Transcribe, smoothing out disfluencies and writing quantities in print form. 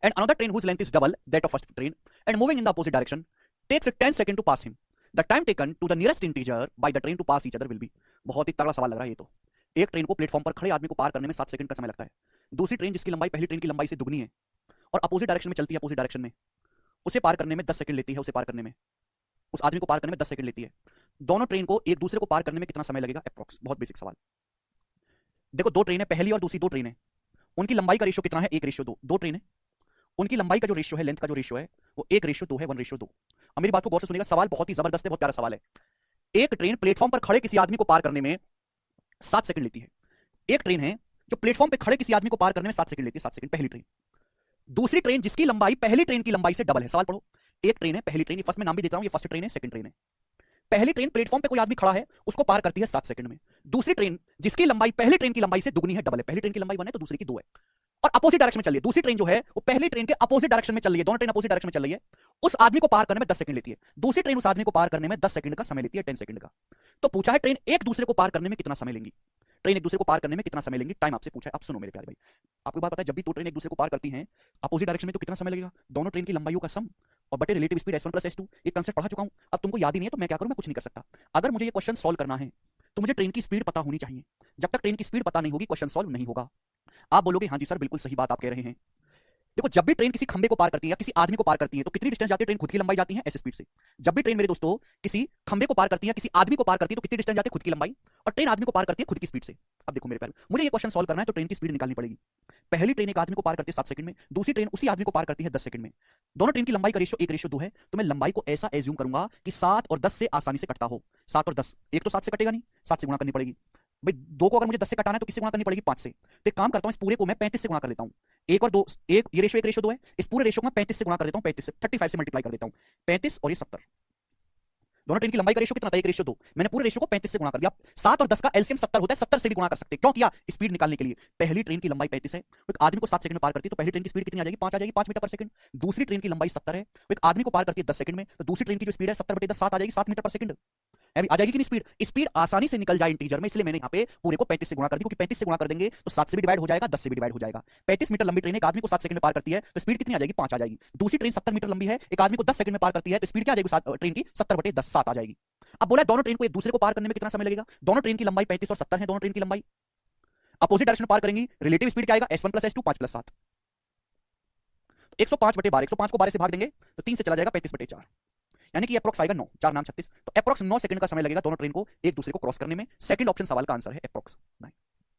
and another train whose length is double that of first train and moving in the opposite direction takes 10 seconds to pass him. The time taken to the nearest integer by the train to pass each other will be. बहुत ही तगड़ा सवाल लग रहा है ये तो। एक train को प्लेटफॉर्म पर खड़े आदमी को पार करने में 7 सेकंड का समय लगता है। दूसरी ट्रेन जिसकी लंबाई पहली ट्रेन की लंबाई से दुगनी है और अपोजिट डायरेक्शन में चलती है, अपोजिट डायरेक्शन में, उसे पार करने में 10 सेकंड लेती है। उसे पार करने में, उस आदमी को पार करने में 10 सेकंड लेती है। दोनों ट्रेन को एक दूसरे को पार करने में कितना समय लगेगा अप्रॉक्स? बहुत बेसिक सवाल। देखो दो ट्रेन है, पहली और दूसरी दो ट्रेन है, उनकी लंबाई का रेशियो कितना है? 1:2। दो ट्रेन है, उनकी लंबाई का जो रेशियो है, लेंथ का जो रेशियो है वो 1:2 है, 1:2। अब मेरी बात को गौर से सुनिएगा, सवाल बहुत ही जबरदस्त है, बहुत प्यारा सवाल है। एक ट्रेन प्लेटफॉर्म पर खड़े किसी आदमी को पार करने में 7 सेकंड लेती है। एक ट्रेन है जो प्लेटफॉर्म पे खड़े किसी आदमी को पार करने में 7 सेकंड लेती है, 7 सेकंड पहली ट्रेन। दूसरी ट्रेन जिसकी लंबाई पहली ट्रेन की लंबाई से डबल है। सवाल पढ़ो। एक ट्रेन है, पहली ट्रेन, फर्स्ट में नाम भी देता हूं, ये फर्स्ट ट्रेन है, सेकंड ट्रेन है। पहली ट्रेन प्लेटफॉर्म पे कोई आदमी खड़ा है, उसको पार करती है 7 सेकंड में। दूसरी ट्रेन जिसकी लंबाई पहली ट्रेन की लंबाई से दुगनी है, डबल है, पहली ट्रेन की लंबाई 1 है तो दूसरी की 2 है, और अपोजिट डायरेक्शन में चल रही है। दूसरी ट्रेन जो है वो पहली ट्रेन के अपोजिट डायरेक्शन में चल रही है, दोनों ट्रेन अपोजिट डायरेक्शन में चल रही है। उस आदमी को पार करने में 10 सेकंड लेती है। दूसरी ट्रेन उस आदमी को पार करने में 10 सेकंड का समय लेती है, 10 सेकंड का। तो पूछा है ट्रेन एक दूसरे को पार करने में कितना समय लेंगी? ट्रेन एक दूसरे को पार करने में कितना समय लेंगी, टाइम आपसे पूछा है। अब सुनो मेरे प्यारे भाई, आपको बात पता है, जब भी दो ट्रेन एक दूसरे को पार करती हैं अपोजिट डायरेक्शन में तो कितना समय लगेगा? दोनों ट्रेन की लंबाइयों का सम और बटे रिलेटिव स्पीड s1 + s2। एक कंसेप्ट पढ़ा चुका हूं, अब तुमको याद ही नहीं है तो मैं क्या करूं, मैं कुछ नहीं कर सकता। अगर मुझे ये क्वेश्चन सॉल्व करना है तो मुझे ट्रेन की स्पीड पता होनी चाहिए। जब तक ट्रेन की स्पीड पता नहीं होगी क्वेश्चन सॉल्व नहीं होगा। आप बोलोगे हाँ जी सर बिल्कुल सही बात आप कह रहे हैं। देखो जब भी ट्रेन किसी खंबे को पार करती है या किसी आदमी को पार करती है तो कितनी डिस्टेंस जाती है? ट्रेन खुद की लंबाई जाती है ऐसे स्पीड से। जब भी ट्रेन मेरे दोस्तों किसी खंबे को पार करती है, किसी आदमी को पार करती है तो कितनी डिस्टेंस जाती है? खुद की लंबाई। और ट्रेन आदमी को पार करती है खुद की स्पीड से। अब देखो मेरे प्यारे, मुझे ये क्वेश्चन सॉल्व करना है तो ट्रेन की स्पीड निकालनी पड़ेगी। पहली ट्रेन एक आदमी को पार करती है 7 सेकंड में, दूसरी ट्रेन उसी आदमी को पार करती है 10 सेकंड में। दोनों ट्रेन की लंबाई का रेशियो 1:2 है, तो मैं लंबाई को ऐसा एज्यूम करूंगा कि 7 और 10 से आसानी से कटता हो। 7 और 10, एक तो 7 से कटेगा नहीं, 7 से गुणा करनी पड़ेगी। भाई दो को अगर मुझे 10 से कटाना है तो किससे गुणा करनी पड़ेगी? 5 से। तो एक काम करता हूं, इस पूरे को मैं 35 से गुणा कर लेता हूं। एक और दो, एक ये रेशियो 1:2 है, इस पूरे रेशियो को मैं 35 से गुणा कर देता हूं, 35 से 35 से मल्टीप्लाई कर देता हूं। 35 और ये 70। दोनों ट्रेन की लंबाई का रेशियो कितना था? 1:2। मैंने पूरे रेशियो को 35 से गुणा कर दिया। 7 और 10 का एलसीएम 70 होता है, 70 से भी गुणा कर सकते हैं। क्यों किया? स्पीड निकालने के लिए। पहली ट्रेन की लंबाई 35 है, एक आदमी को 7 सेकंड में पार करती है तो पहली ट्रेन की स्पीड कितनी आ जाएगी? 5 आ जाएगी, 5 मीटर पर सेकंड। दूसरी ट्रेन की लंबाई 70 है, एक आदमी को पार करती है 10 सेकंड में, तो दूसरी ट्रेन की जो स्पीड है 70/10 7 आ जाएगी, 7 मीटर पर सेकंड। आ जाएगी कि नहीं स्पीड? स्पीड आसानी से निकल जाए इंटीजर में, इसलिए मैंने यहाँ पे पूरे को 35 से गुणा कर दी, क्योंकि 35 से गुणा कर देंगे तो 7 से भी डिवाइड हो जाएगा, 10 से भी डिवाइड हो जाएगा। 35 मीटर लंबी ट्रेन एक आदमी को 7 सेकंड में पार करती है तो स्पीड कितनी आ जाएगी? 5 आ जाएगी। दूसरी ट्रेन 70 मीटर लंबी है, एक आदमी को 10 सेकंड में पार करती है तो स्पीड क्या आ जाएगी ट्रेन की? 70/10 7 आ जाएगी। अब बोला दोनों ट्रेन को एक दूसरे को पार करने में कितना समय लगेगा? दोनों ट्रेन की लंबाई 35 और 70 है, दोनों ट्रेन की लंबाई अपोजिट डायरेक्शन में पार करेंगी, रिलेटिव स्पीड क्या आएगा? s1 + s2 5 + 7। 105/12, 105 को 12 से भाग देंगे तो 3 से चला जाएगा 35/4, यानी कि अप्रॉक्स आएगा 9, 4 9 36। तो अप्रॉक्स 9 सेकंड का समय लगेगा दोनों ट्रेन को एक दूसरे को क्रॉस करने में। सेकंड ऑप्शन सवाल का आंसर है अप्रॉक्स 9।